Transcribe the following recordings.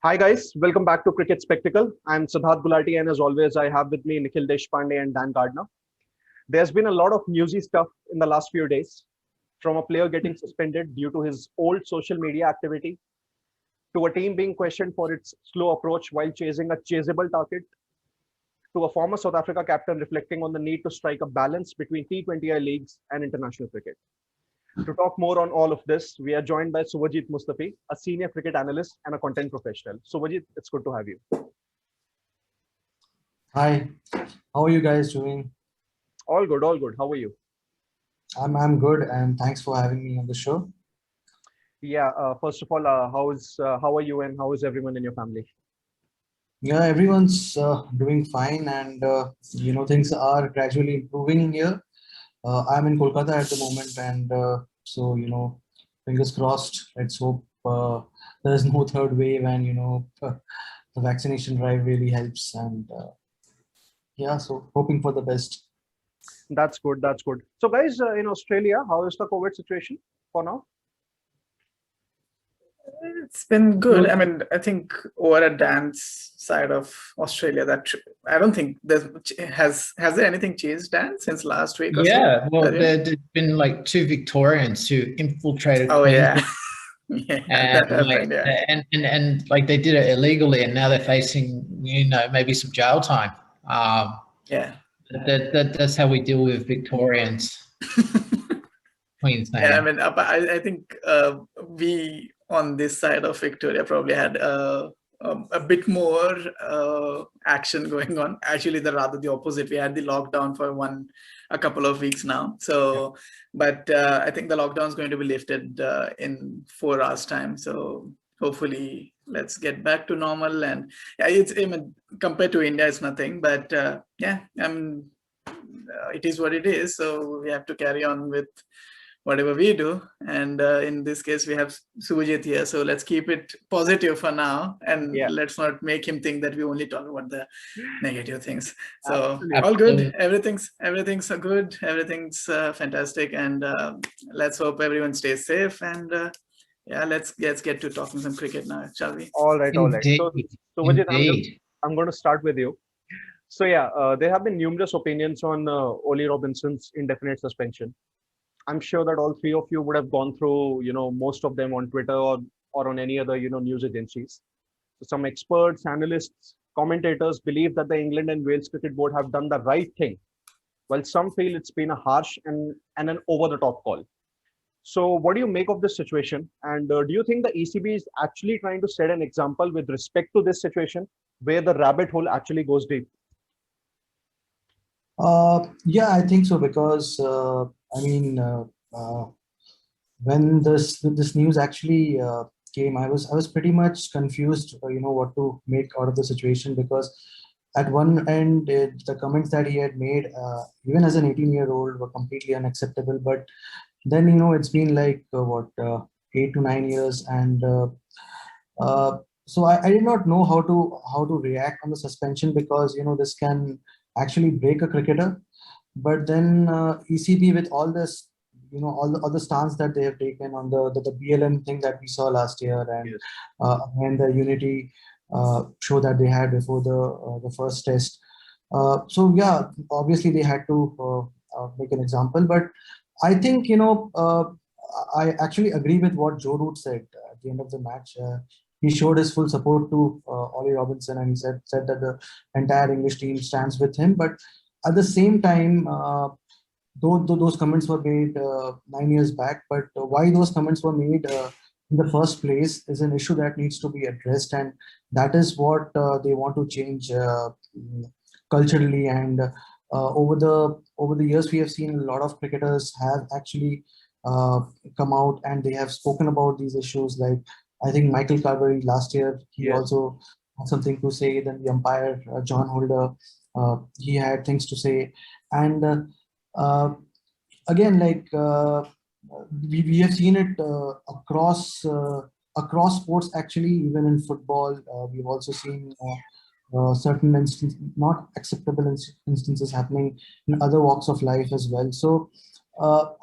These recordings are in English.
Hi guys, welcome back to Cricket Spectacle. I'm Sidharth Gulati, and as always, I have with me Nikhil Deshpande and Dan Gardner. There's been a lot of newsy stuff in the last few days, from a player getting suspended due to his old social media activity, to a team being questioned for its slow approach while chasing a chaseable target, to a former South Africa captain reflecting on the need to strike a balance between T20I leagues and international cricket. To talk more on all of this, we are joined by Suvajit Mustafi, a senior cricket analyst and a content professional. Suvajit, it's good to have you. Hi, how are you guys doing? All good, all good. How are you? I'm good, and thanks for having me on the show. Yeah, first of all, how are you and how is everyone in your family? Yeah, everyone's doing fine, and things are gradually improving here. I'm in Kolkata at the moment, and fingers crossed. Let's hope there's no third wave, and the vaccination drive really helps. And yeah, so hoping for the best. That's good, that's good. So guys, in Australia, how is the COVID situation for now? It's been good. I mean, I think over at Dan's side of Australia, I don't think has there anything changed, Dan, since last week or so? Yeah, well, there's been like two Victorians who infiltrated Queensland. Yeah, that happened, yeah. And like they did it illegally, and now they're facing maybe some jail time. Yeah, that's how we deal with Victorians. Queensland. Yeah, I mean, I think we on this side of Victoria probably had a bit more action going on. Actually, rather the opposite. We had the lockdown for a couple of weeks now. So, but I think the lockdown is going to be lifted in 4 hours time. So hopefully, let's get back to normal. And yeah, I mean, compared to India, it's nothing. But yeah, I mean, it is what it is. So we have to carry on with whatever we do, and in this case we have Suvajit here, so let's keep it positive for now, and let's not make him think that we only talk about the negative things. So all good, everything's good, everything's fantastic, and let's hope everyone stays safe, and yeah, let's get to talking some cricket now, shall we? All right. So Suvajit, I'm going to start with you. So yeah, there have been numerous opinions on Ollie Robinson's indefinite suspension. I'm sure that all three of you would have gone through, most of them on Twitter or on any other, news agencies. So some experts, analysts, commentators believe that the England and Wales Cricket Board have done the right thing, while some feel it's been a harsh and an over-the-top call. So what do you make of this situation? And do you think the ECB is actually trying to set an example with respect to this situation, where the rabbit hole actually goes deep? Yeah, I think so, because I mean, when this news actually came, I was pretty much confused, what to make out of the situation, because at one end, the comments that he had made, even as an 18-year-old, were completely unacceptable. But then, it's been like 8 to 9 years, and so I did not know how to react on the suspension, because this can actually break a cricketer. But then ECB, with all this, all the stance that they have taken on the BLM thing that we saw last year, and the unity show that they had before the first test. So yeah, obviously they had to make an example. But I think I actually agree with what Joe Root said at the end of the match. He showed his full support to Ollie Robinson, and he said that the entire English team stands with him. But at the same time, though those comments were made 9 years back, but why those comments were made in the first place is an issue that needs to be addressed, and that is what they want to change culturally. And over the years, we have seen a lot of cricketers have actually come out, and they have spoken about these issues. Like, I think Michael Carberry last year, he also had something to say. Then the umpire, John Holder, he had things to say. And again, like we have seen it across sports, actually. Even in football, we've also seen certain not acceptable instances happening in other walks of life as well. So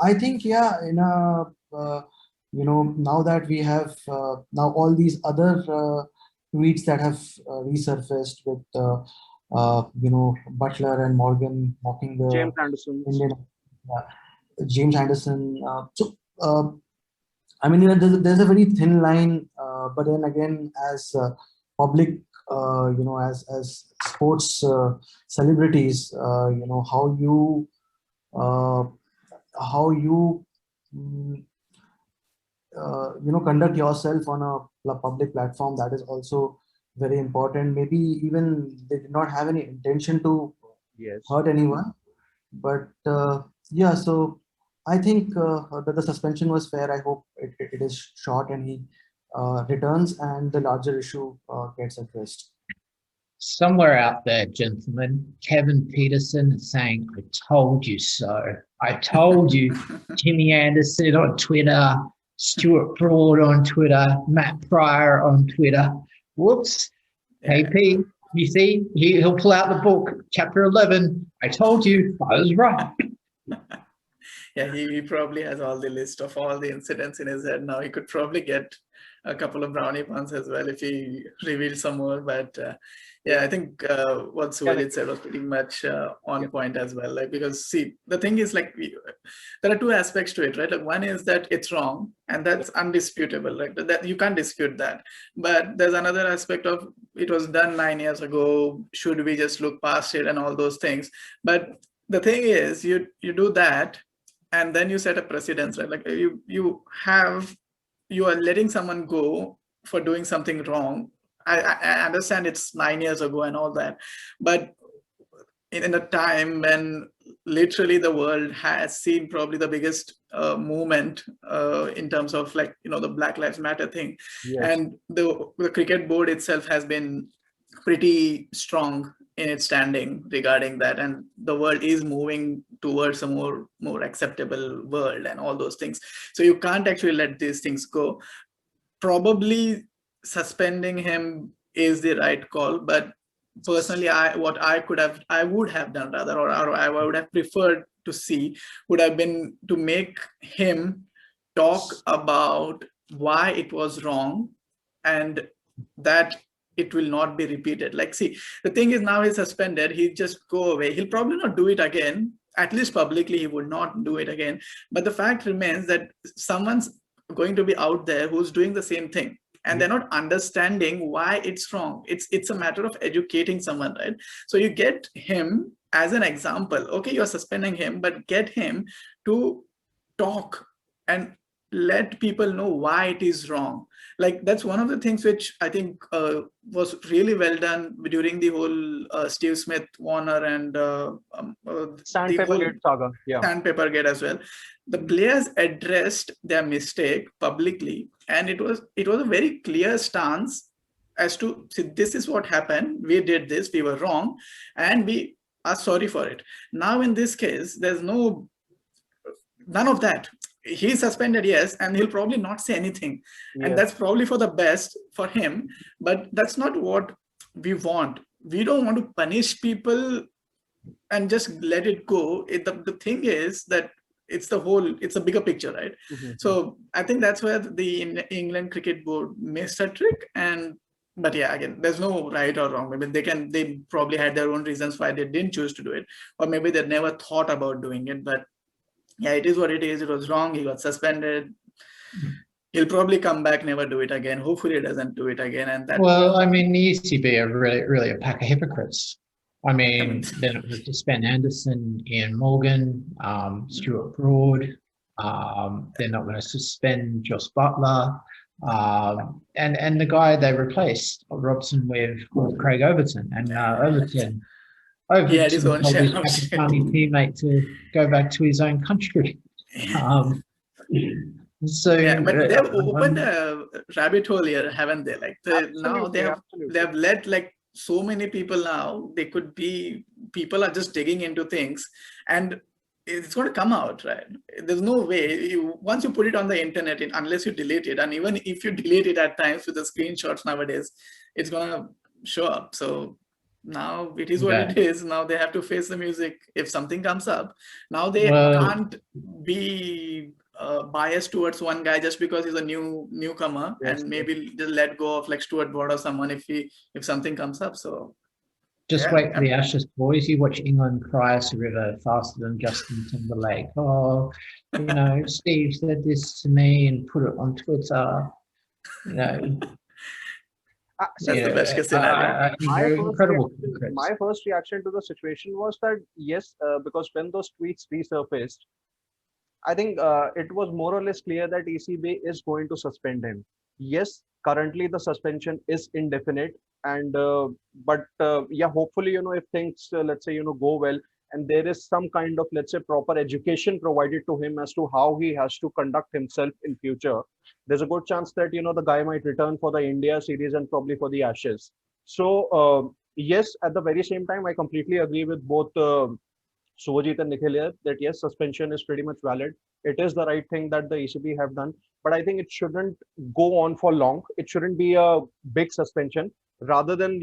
I think, yeah, in a now that we have now all these other tweets that have resurfaced with Butler and Morgan mocking the James Anderson. Indian, James Anderson. I mean, there's a very thin line, but then again, as public, as sports celebrities, how you conduct yourself on a public platform, that is also very important. Maybe even they did not have any intention to hurt anyone, but yeah, so I think that the suspension was fair. I hope it is short and he returns and the larger issue gets addressed. Somewhere out there, gentlemen, Kevin Peterson is saying, "I told you so. I told you." Jimmy Anderson on Twitter, Stuart Broad on Twitter, Matt Pryor on Twitter. Whoops. KP, you see, he'll pull out the book, chapter 11. I told you, I was right. Yeah, he probably has all the list of all the incidents in his head now. He could probably get a couple of brownie points as well if he revealed some more. But yeah, I think what Suvajit said was pretty much on point as well. Like, because see, the thing is, like, there are two aspects to it, right? Like, one is that it's wrong, and that's undisputable. Like, that you can't dispute that. But there's another aspect of it was done 9 years ago. Should we just look past it and all those things? But the thing is, you do that, and then you set a precedence, right? Like, you are letting someone go for doing something wrong. I understand it's 9 years ago and all that, but in a time when literally the world has seen probably the biggest movement in terms of, like, the Black Lives Matter thing, and the cricket board itself has been pretty strong in its standing regarding that, and the world is moving towards a more acceptable world and all those things. So you can't actually let these things go. Probably suspending him is the right call, but personally, I would have done rather, or I would have preferred to see, would have been to make him talk about why it was wrong and that it will not be repeated. Like, see, the thing is, now he's suspended, he'll just go away. He'll probably not do it again. At least publicly, he would not do it again. But the fact remains that someone's going to be out there who's doing the same thing, and they're not understanding why it's wrong. It's a matter of educating someone, right? So you get him as an example. Okay, you're suspending him, but get him to talk and let people know why it is wrong. Like, that's one of the things which I think was really well done during the whole Steve Smith, Warner, and Sandpaper Gate saga. Yeah, Sandpaper Gate as well. The players addressed their mistake publicly, and it was a very clear stance as to, see, this is what happened. We did this. We were wrong, and we are sorry for it. Now, in this case, there's none of that. He's suspended, yes, and he'll probably not say anything. And that's probably for the best for him, but that's not what we want. We don't want to punish people and just let it go. The thing is that it's a bigger picture, right? So I think that's where the England Cricket Board missed a trick. But yeah, again, there's no right or wrong. Maybe they probably had their own reasons why they didn't choose to do it, or maybe they never thought about doing it. But yeah, it is what it is. It was wrong. He got suspended. He'll probably come back, never do it again. Hopefully, he doesn't do it again. And that. Well, I mean, the ECB are really a pack of hypocrites. I mean, then it was suspend Anderson, Ian Morgan, Stuart Broad. They're not going to suspend Joss Butler, and the guy they replaced, Robson, with Craig Overton, and Overton. Told his Pakistani teammate to go back to his own country. So yeah, but they've opened a rabbit hole here, haven't they? Like, now they have let, like, so many people now. People are just digging into things, and it's going to come out, right? There's no way. Once you put it on the internet, unless you delete it, and even if you delete it at times with the screenshots nowadays, it's going to show up. So now it is what it is. Now they have to face the music if something comes up. Now they can't be biased towards one guy just because he's a newcomer, Yes, and maybe just let go of like Stuart Broad or someone if something comes up. So just yeah, wait for the Ashes, boys. You watch England cry us a river faster than Justin Timberlake. Oh, Steve said this to me and put it on Twitter. that's the best case scenario. My first reaction to the situation was that yes, because when those tweets resurfaced, I think it was more or less clear that ECB is going to suspend him. Yes, currently the suspension is indefinite, and but yeah, hopefully if things let's say go well, and there is some kind of let's say proper education provided to him as to how he has to conduct himself in future. There's a good chance that the guy might return for the India series and probably for the Ashes. So yes, at the very same time, I completely agree with both. Suvajit and Nikhil here that yes, suspension is pretty much valid. It is the right thing that the ECB have done, but I think it shouldn't go on for long. It shouldn't be a big suspension. Rather than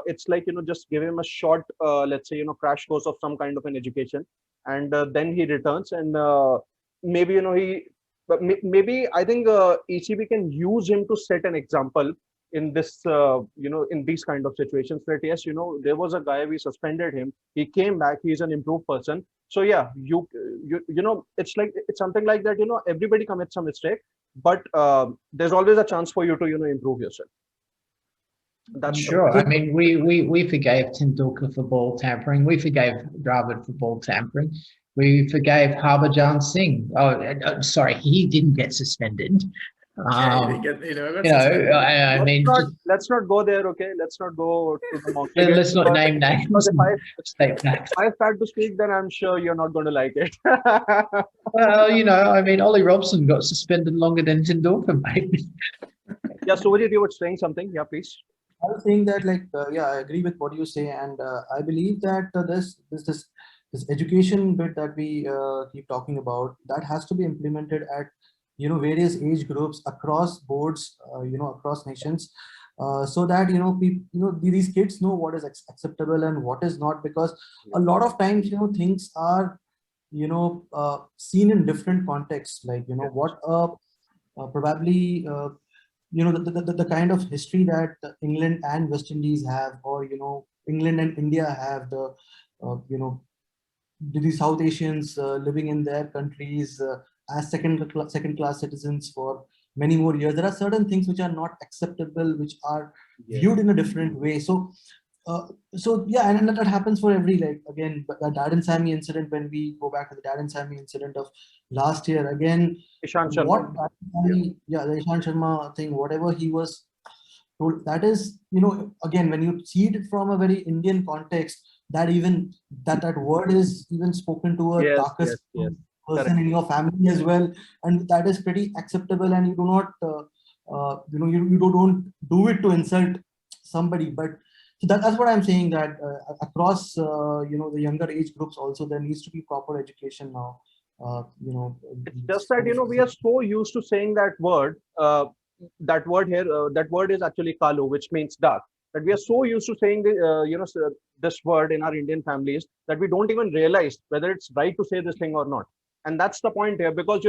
it's like just give him a short, let's say crash course of some kind of an education, and then he returns and maybe he. But maybe I think ECB can use him to set an example in this in these kind of situations that yes there was a guy, we suspended him, he came back, he's an improved person. So yeah, it's like it's something like that, everybody commits a mistake, but there's always a chance for you to improve yourself. That's sure. I mean, we forgave Tendulkar for ball tampering, we forgave Dravid for ball tampering, we forgave Harbhajan Singh. Sorry, he didn't get suspended. I mean, let's not go there. Okay, let's not go to the monkey. Let's not name names. If I start to speak, then I'm sure you're not going to like it. Well, I mean, Ollie Robinson got suspended longer than Tendulkar, mate. Yeah, Suvajit, you were saying something. Yeah, please. I was saying that, yeah, I agree with what you say, and I believe that this education bit that we keep talking about, that has to be implemented at various age groups across boards, across nations, so that these kids know what is acceptable and what is not, because a lot of times things are seen in different contexts, like what probably the kind of history that England and West Indies have, or England and India have, the South Asians living in their countries as second class citizens for many more years. There are certain things which are not acceptable, which are viewed in a different way. So yeah, and that happens for every, like, again, the Dad and Sammy incident, when we go back to the Dad and Sammy incident of last year, again, Ishant Sharma. the Ishant Sharma thing, whatever he was told, that is, again, when you see it from a very Indian context, that even that word is even spoken to a darkest person in your family as well, and that is pretty acceptable, and you do not you don't do it to insult somebody. But so that's what I'm saying, that across the younger age groups also, there needs to be proper education now. It's just that we are so used to saying that word. That word here, that word is actually kalu, which means dark. That we are so used to saying this word in our Indian families that we don't even realize whether it's right to say this thing or not. And that's the point here, because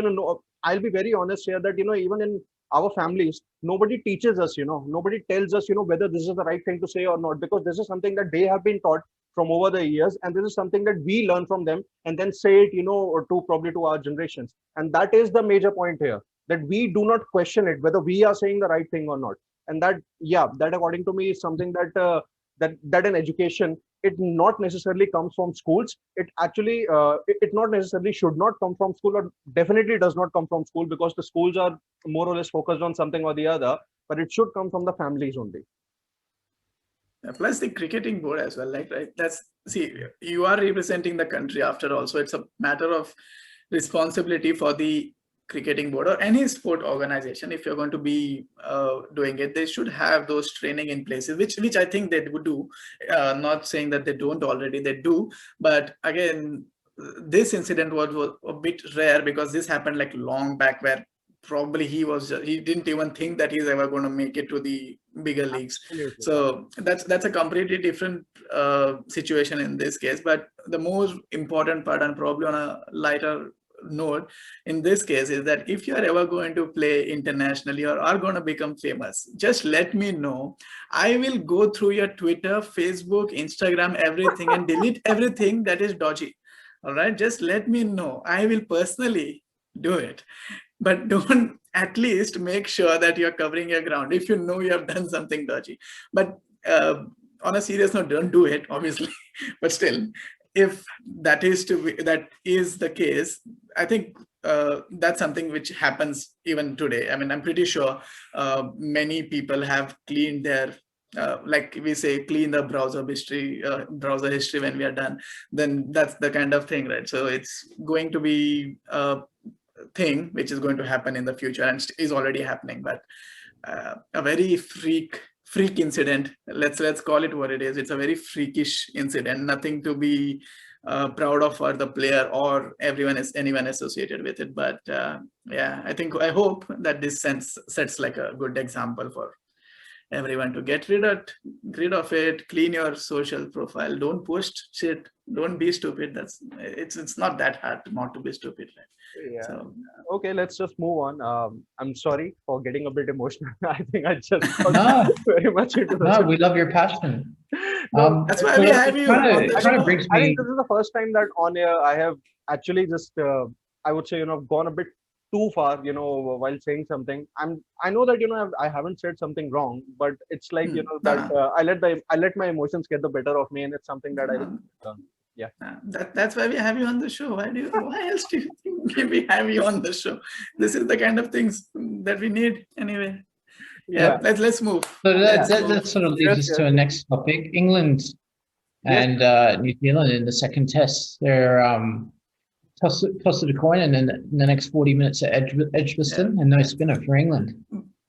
I'll be very honest here that even in our families, nobody teaches us, nobody tells us whether this is the right thing to say or not, because this is something that they have been taught from over the years, and this is something that we learn from them and then say it probably to our generations. And that is the major point here, that we do not question it whether we are saying the right thing or not. And that according to me is something that that in education, it not necessarily comes from schools. It actually it not necessarily should not come from school, or definitely does not come from school, because the schools are more or less focused on something or the other, but it should come from the families only. Plus the cricketing board as well, right? See, you are representing the country after all, so it's a matter of responsibility for the cricketing board or any sport organization. If you're going to be doing it, they should have those training in places, which I think they would do. Not saying that they don't already, they do. But again, this incident was a bit rare, because this happened like long back, where probably he didn't even think that he's ever going to make it to the bigger leagues. Absolutely. So that's a completely different situation in this case. But the most important part, and probably on a lighter note in this case is that if you are ever going to play internationally or are going to become famous, just let me know. I will go through your Twitter, Facebook, Instagram, everything and delete everything that is dodgy. All right, just let me know. I will personally do it. But don't, at least make sure that you're covering your ground if you know you have done something dodgy. But on a serious note, don't do it, obviously. But still, if that is the case, I think that's something which happens even today. I mean, I'm pretty sure many people have cleaned their like we say, clean the browser history when we are done. Then that's the kind of thing, right? So it's going to be thing which is going to happen in the future and is already happening. But a very freak incident, let's call it what it is. It's a very freakish incident, nothing to be proud of for the player or anyone associated with it. But yeah, I hope that this sets like a good example for everyone to get rid of it. Clean your social profile, don't post shit, don't be stupid. It's not that hard not to be stupid, right? Yeah. So, okay, let's just move on. I'm sorry for getting a bit emotional. I think I just got very much into the No, we love your passion. No, that's why we have you on the I show. think this is the first time that on air I have actually just I would say gone a bit too far while saying something. I know that I haven't said something wrong, but it's like that I let my emotions get the better of me, and it's something that I yeah. That's why we have you on the show. Why else do you think we have you on the show? This is the kind of things that we need anyway. Yeah, let's move. So that sort of leads us to our next topic. England and New Zealand in the second test. They're toss of the coin, and then in the next 40 minutes at Edgbaston, and no spinner for England.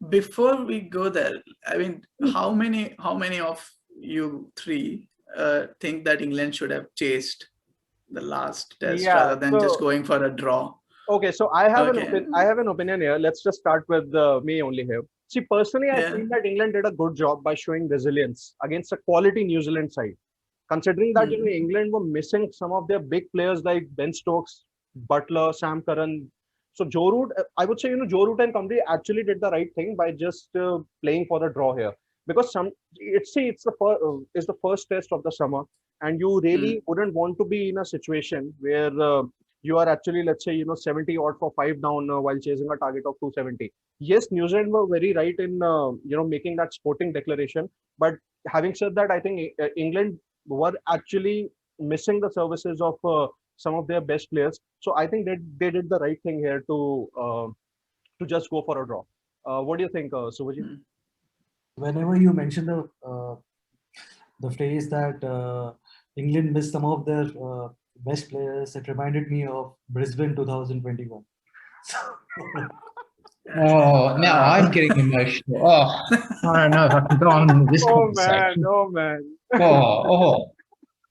Before we go there, I mean, how many of you three think that England should have chased the last test rather than just going for a draw? Okay, so I have an opinion here. Let's just start with me only here. See, personally, I think that England did a good job by showing resilience against a quality New Zealand side. Considering that England were missing some of their big players like Ben Stokes, Butler, Sam Curran. So Joe Root, I would say Joe Root and company actually did the right thing by just playing for the draw here, because it's the first test of the summer, and you really wouldn't want to be in a situation where you are actually, let's say 70 odd for 5 down while chasing a target of 270. Yes, New Zealand were very right in making that sporting declaration, but having said that, I think England were actually missing the services of some of their best players. So I think they did the right thing here to just go for a draw. What do you think, Suvajit? Whenever you mention the phrase that England missed some of their best players, it reminded me of Brisbane 2021. Oh, now I'm getting emotional. Oh, I don't know if I can go on this conversation. Oh man. Oh.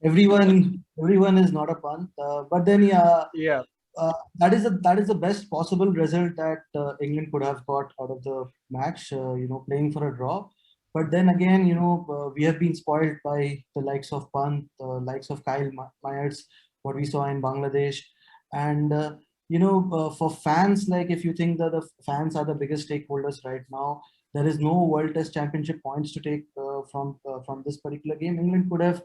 Everyone is not a punt, but then that is the best possible result that England could have got out of the match. Playing for a draw. But then again, we have been spoiled by the likes of Pant, the likes of Kyle Myers, what we saw in Bangladesh, and for fans, like if you think that the fans are the biggest stakeholders right now, there is no World Test Championship points to take from this particular game. England could have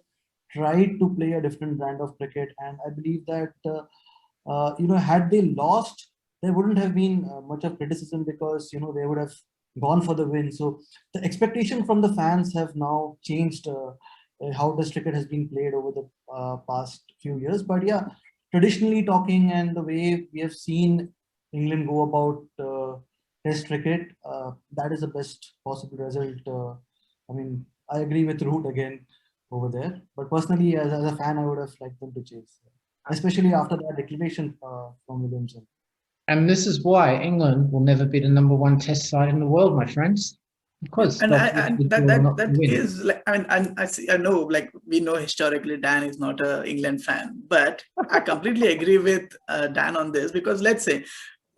tried to play a different brand of cricket, and I believe that had they lost, there wouldn't have been much of criticism, because they would have gone for the win. So the expectation from the fans have now changed how this cricket has been played over the past few years. But yeah, traditionally talking, and the way we have seen England go about Test cricket, that is the best possible result. I mean, I agree with Root again over there, but personally, as a fan, I would have liked them to chase, especially after that declaration from Williamson. And this is why England will never be the #1 Test side in the world, my friends. Because that is like, I mean, I know, like, we know historically Dan is not a England fan, but I completely agree with Dan on this, because let's say,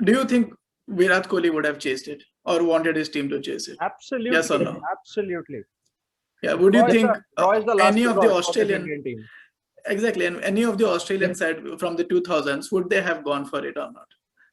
do you think Virat Kohli would have chased it or wanted his team to chase it? Absolutely. Yes or no? Absolutely. Yeah. Would you think any of the Australian Australian team? Exactly. And any of the Australian side from the 2000s, would they have gone for it or not?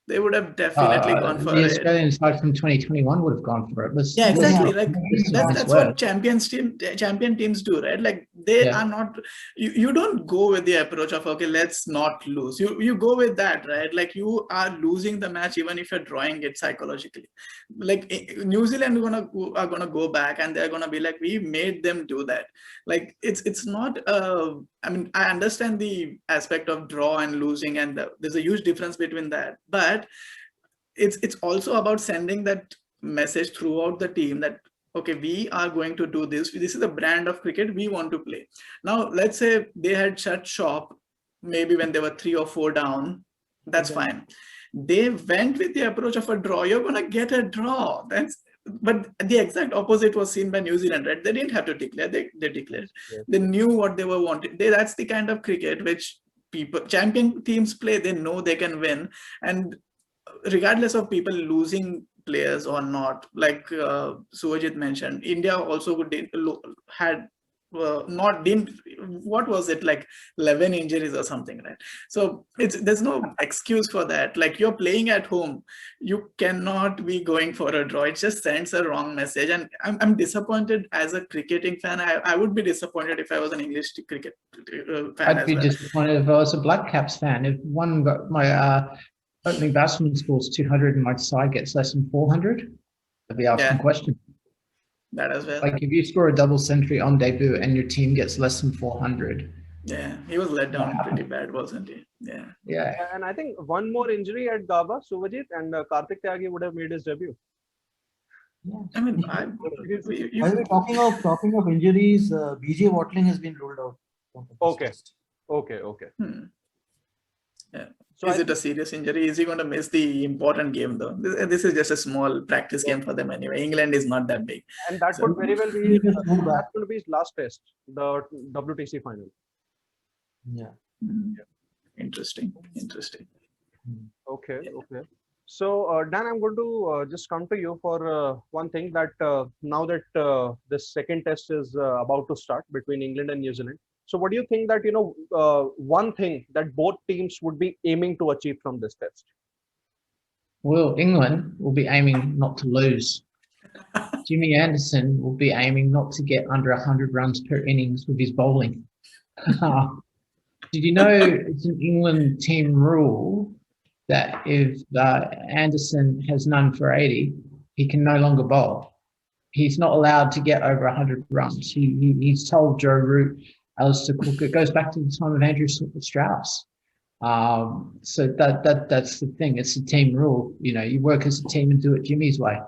They would have definitely gone for the it. Australian side from 2021 would have gone for it. Yeah, exactly. Like that's what what champion teams do, right? Like they are not. You don't go with the approach of okay, let's not lose. You go with that, right? Like you are losing the match even if you're drawing it psychologically. Like New Zealand are gonna go back and they're gonna be like, we made them do that. Like it's not. I mean, I understand the aspect of draw and losing, and there's a huge difference between that, but it's also about sending that message throughout the team that okay, we are going to do this is a brand of cricket we want to play. Now let's say they had shut shop maybe when they were 3 or 4 down, that's fine. They went with the approach of a draw. You're going to get a draw. But the exact opposite was seen by New Zealand, right? They didn't have to declare. They declared. They knew what they were wanting. That's the kind of cricket which champion teams play. They know they can win, and regardless of people losing players or not, like Suvajit mentioned, India also had what was it, like 11 injuries or something, right? So there's no excuse for that. Like you're playing at home, you cannot be going for a draw. It just sends a wrong message, and I'm disappointed as a cricketing fan. I would be disappointed if I was an English cricket fan. I'd be disappointed if I was a Black Caps fan. If one got my opening batsman scores 200 and my side gets less than 400, I'd be asking questions. That as well. Like if you score a double century on debut and your team gets less than 400. Yeah, he was let down pretty bad, wasn't he? Yeah. Yeah. And I think one more injury at Gaba, Suvajit, and Karthik Tyagi would have made his debut. Yeah. I mean, talking of injuries, BJ Watling has been ruled out. Okay. Yeah. So is it a serious injury? Is he going to miss the important game though? This is just a small practice game for them anyway. England is not that big. And that could very well be that's going to be his last test, the WTC final. Yeah. Interesting. Okay. So Dan, I'm going to just come to you for one thing that now that this second test is about to start between England and New Zealand. So what do you think that, one thing that both teams would be aiming to achieve from this test? Well, England will be aiming not to lose. Jimmy Anderson will be aiming not to get under 100 runs per innings with his bowling. Did you know it's an England team rule that if Anderson has none for 80, he can no longer bowl. He's not allowed to get over 100 runs. He's told Joe Root, Alistair Cook, it goes back to the time of Andrew Strauss. So that's the thing. It's a team rule. You work as a team and do it Jimmy's way.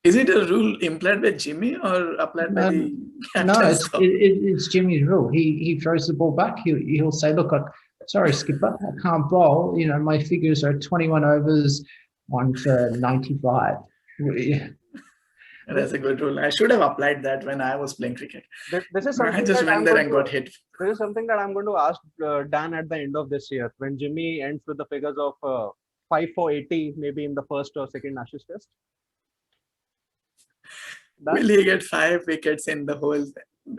Is it a rule implied by Jimmy or applied by the captain? No, it's Jimmy's rule. He throws the ball back. He'll say, look, sorry, skipper, I can't bowl. My figures are 21 overs, 1 for 95. That's a good rule. I should have applied that when I was playing cricket. This is something I just went there and got hit. This is something that I'm going to ask Dan at the end of this year, when Jimmy ends with the figures of 5 for 80, maybe in the first or second Ashes test. Dan? Will he get 5 wickets in the whole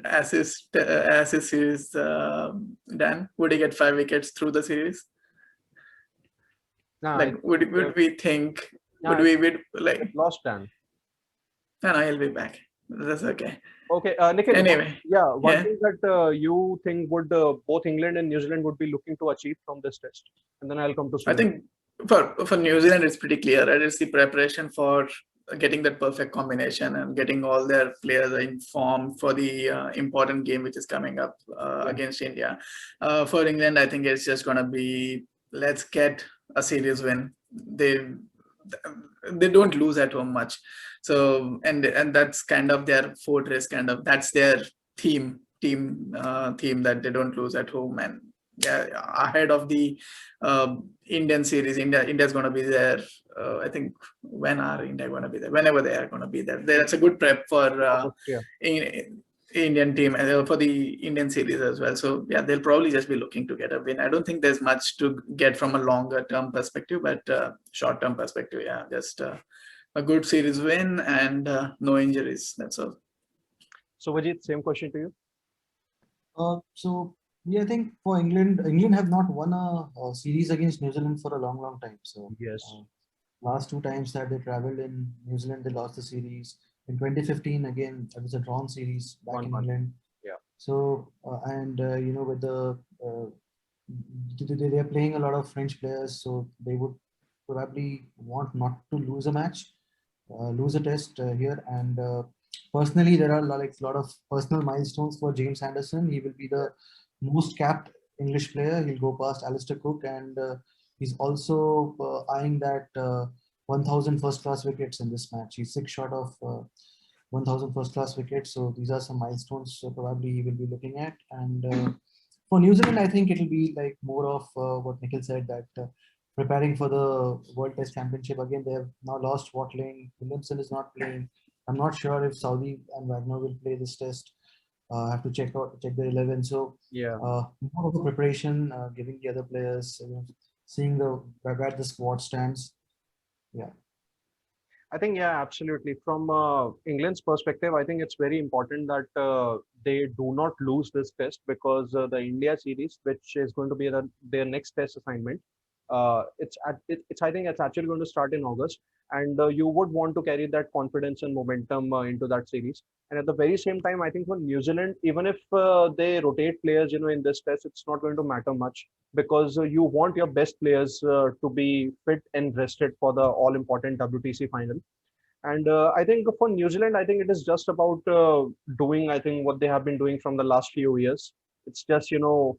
Ashes series, Dan? Would he get 5 wickets through the series? No, like, would we think? No, would we like lost Dan? No, he'll be back. That's okay. Okay, Nikhil. Anyway, one thing that you think would both England and New Zealand would be looking to achieve from this test, and then I'll come to. I think for New Zealand, it's pretty clear. Right? It's the preparation for getting that perfect combination and getting all their players in form for the important game which is coming up against India. For England, I think it's just going to be, let's get a series win. They don't lose at home much. So and that's kind of their fortress, that's their theme that they don't lose at home. And ahead of the Indian series, India's going to be there. I think when are India going to be there? Whenever they are going to be there. That's a good prep for Indian team and for the Indian series as well. So they'll probably just be looking to get a win. I don't think there's much to get from a longer term perspective, but short term perspective, just a good series win and no injuries. That's all. So Vijit, same question to you. So yeah, I think for England have not won a series against New Zealand for a long time. So Yes. last 2 times that they traveled in New Zealand, they lost the series. In 2015, again, it was a drawn series back in 1-1. England. Yeah. So with the they are playing a lot of French players, so they would probably want not to lose a match, lose a test here. And personally, there are like a lot of personal milestones for James Anderson. He will be the most capped English player. He'll go past Alistair Cook, and he's also eyeing that 1,000 first-class wickets in this match. He's 6 short of 1,000 first-class wickets. So these are some milestones probably he will be looking at. And for New Zealand, I think it'll be like more of what Nikhil said, that preparing for the World Test Championship. Again, they have now lost Watling. Williamson is not playing. I'm not sure if Saudi and Wagner will play this test. I have to check the 11. So Yeah. more of a preparation, giving the other players, seeing where the squad stands. Yeah. I think, yeah, absolutely. From England's perspective, I think it's very important that they do not lose this test, because the India series, which is going to be their next test assignment, it's I think it's actually going to start in August, and you would want to carry that confidence and momentum into that series. And at the very same time, I think for New Zealand, even if they rotate players, in this test, it's not going to matter much, because you want your best players to be fit and rested for the all important WTC final. And I think for New Zealand, I think it is just about doing, I think, what they have been doing from the last few years. It's just,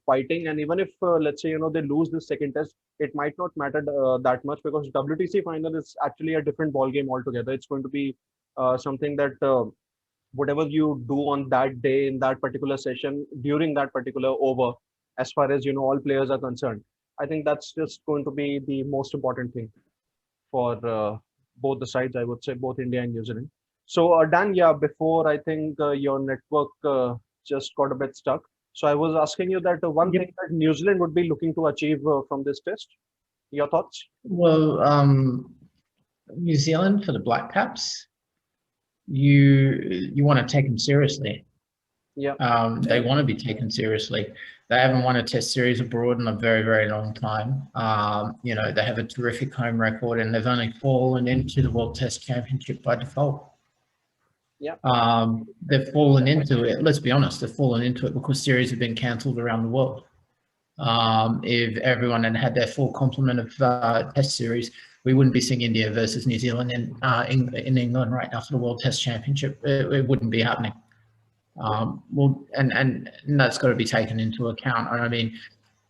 fighting. And even if, let's say, they lose this second test, it might not matter that much, because WTC final is actually a different ball game altogether. It's going to be something that whatever you do on that day in that particular session during that particular over, as far as, all players are concerned, I think that's just going to be the most important thing for both the sides, I would say, both India and New Zealand. So, Dan, yeah, before I think your network just got a bit stuck. So, I was asking you that one thing that New Zealand would be looking to achieve from this test. Your thoughts? Well, New Zealand for the Black Caps, you want to take them seriously. Yeah. They want to be taken seriously. They haven't won a test series abroad in a very long time. They have a terrific home record, and they've only fallen into the World Test Championship by default. Yeah. They've fallen into it. Let's be honest, they've fallen into it because series have been cancelled around the world. If everyone had their full complement of test series, we wouldn't be seeing India versus New Zealand in England right now for the World Test Championship. It wouldn't be happening. And that's got to be taken into account. And I mean,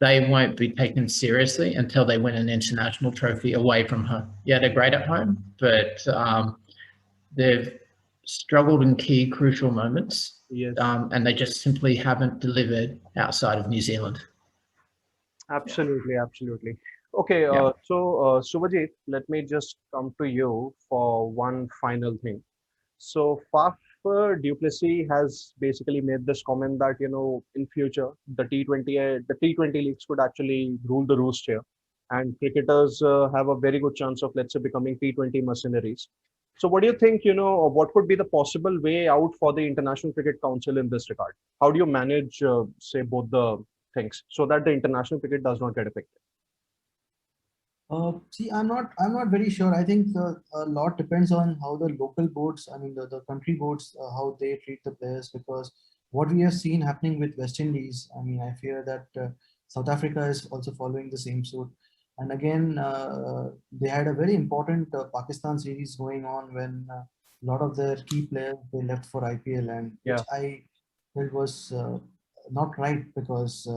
they won't be taken seriously until they win an international trophy away from home. Yeah, they're great at home, but they've struggled in key crucial moments. Yes. And they just simply haven't delivered outside of New Zealand. Absolutely. Okay, so Suvajit, let me just come to you for one final thing. So Faf du Plessis has basically made this comment that in future the T20 leagues could actually rule the roost here, and cricketers have a very good chance of, let's say, becoming T20 mercenaries. So what do you think? What could be the possible way out for the International Cricket Council in this regard? How do you manage, say, both the things so that the international cricket does not get affected? See, I'm not very sure. I think a lot depends on how the local boards, I mean the country boards, how they treat the players. Because what we have seen happening with West Indies, I mean, I fear that South Africa is also following the same suit. And again, they had a very important Pakistan series going on when a lot of their key players they left for IPL, and which I felt was not right, because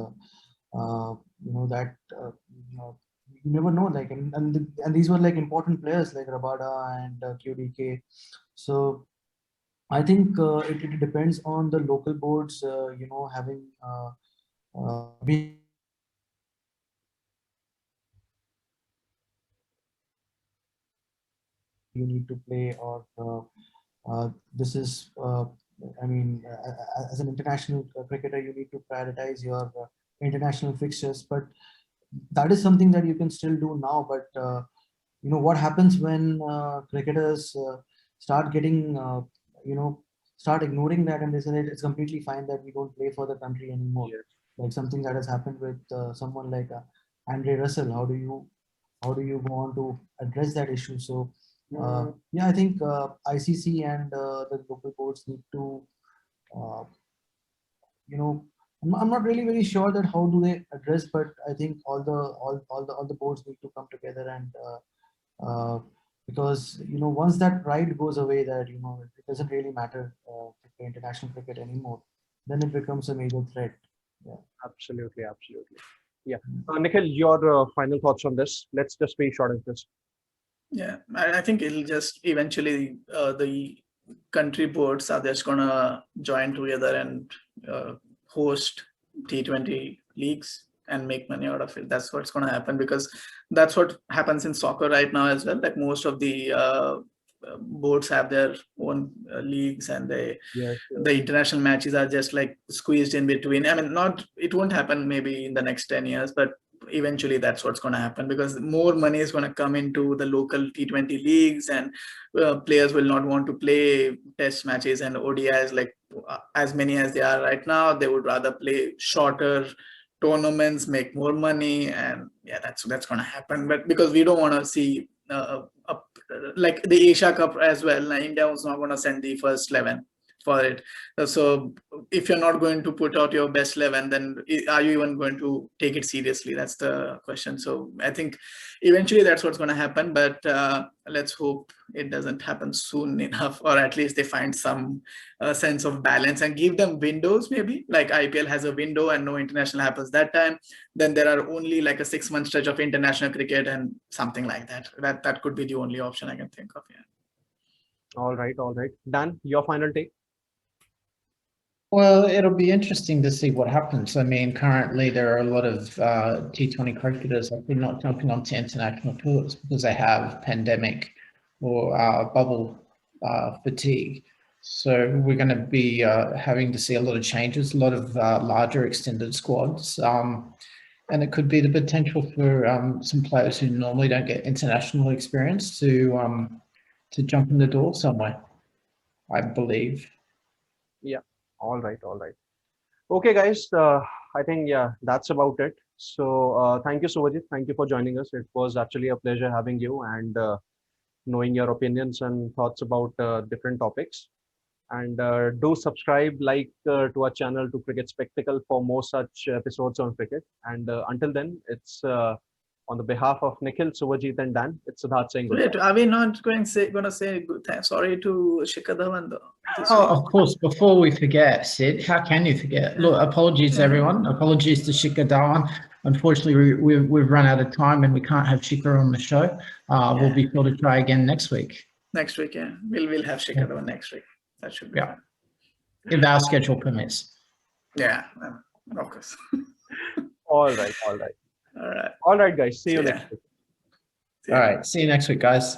that you never know, like, and these were like important players like Rabada and QDK. So I think it depends on the local boards, having being you need to play, or this is I mean, as an international cricketer, you need to prioritize your international fixtures. But that is something that you can still do now. But what happens when cricketers start getting start ignoring that and they say that it's completely fine that we don't play for the country anymore. Yes. Like something that has happened with someone like Andre Russell. How do you go on to address that issue? So yeah, I think ICC and the local boards need to, you know, I'm not really very sure that how do they address, but I think all the boards need to come together and because once that pride goes away, that it doesn't really matter to play international cricket anymore, then it becomes a major threat. Yeah, absolutely. Yeah, Nikhil, your final thoughts on this? Let's just be short of this. Yeah, I think it'll just eventually the country boards are just gonna join together and host T20 leagues and make money out of it. That's what's gonna happen, because that's what happens in soccer right now as well. Like most of the boards have their own leagues, and the international matches are just like squeezed in between. I mean, it won't happen maybe in the next 10 years, but eventually that's what's going to happen, because more money is going to come into the local T20 leagues, and players will not want to play test matches and ODIs like as many as they are right now. They would rather play shorter tournaments, make more money, and yeah, that's going to happen. But because we don't want to see like the Asia Cup as well, India was not going to send the first 11 for it. So if you're not going to put out your best 11, then are you even going to take it seriously? That's the question. So I think eventually that's what's going to happen, but let's hope it doesn't happen soon enough, or at least they find some sense of balance and give them windows, maybe like IPL has a window and no international happens that time. Then there are only like a 6-month stretch of international cricket and something like that. That could be the only option I can think of. Yeah. All right. Dan, your final take? Well, it'll be interesting to see what happens. I mean, currently there are a lot of T20 cricketers actually not jumping onto international tours because they have pandemic or bubble fatigue. So we're going to be having to see a lot of changes, a lot of larger extended squads. And it could be the potential for some players who normally don't get international experience to jump in the door somewhere, I believe. Yeah. All right. Okay, guys. I think, that's about it. So thank you, Suvajit. Thank you for joining us. It was actually a pleasure having you and knowing your opinions and thoughts about different topics. And do subscribe, to our channel, to Cricket Spectacle, for more such episodes on cricket. And until then, it's on the behalf of Nikhil, Suvajit, and Dan, it's Sidharth saying goodbye. Wait, are we not going to say good thanks? Sorry to Shikhar Dhawan though. Oh, of course. Before we forget, Sid, how can you forget? Look, apologies, everyone. Apologies to Shikhar Dhawan. Unfortunately, we've run out of time and we can't have Shikhar on the show. We'll be sure to try again next week. Next week, yeah. We'll have Shikhar Dhawan next week. That should be fun. If our schedule permits. Yeah, of course. All right, guys. See you next week. All right. See you next week, guys.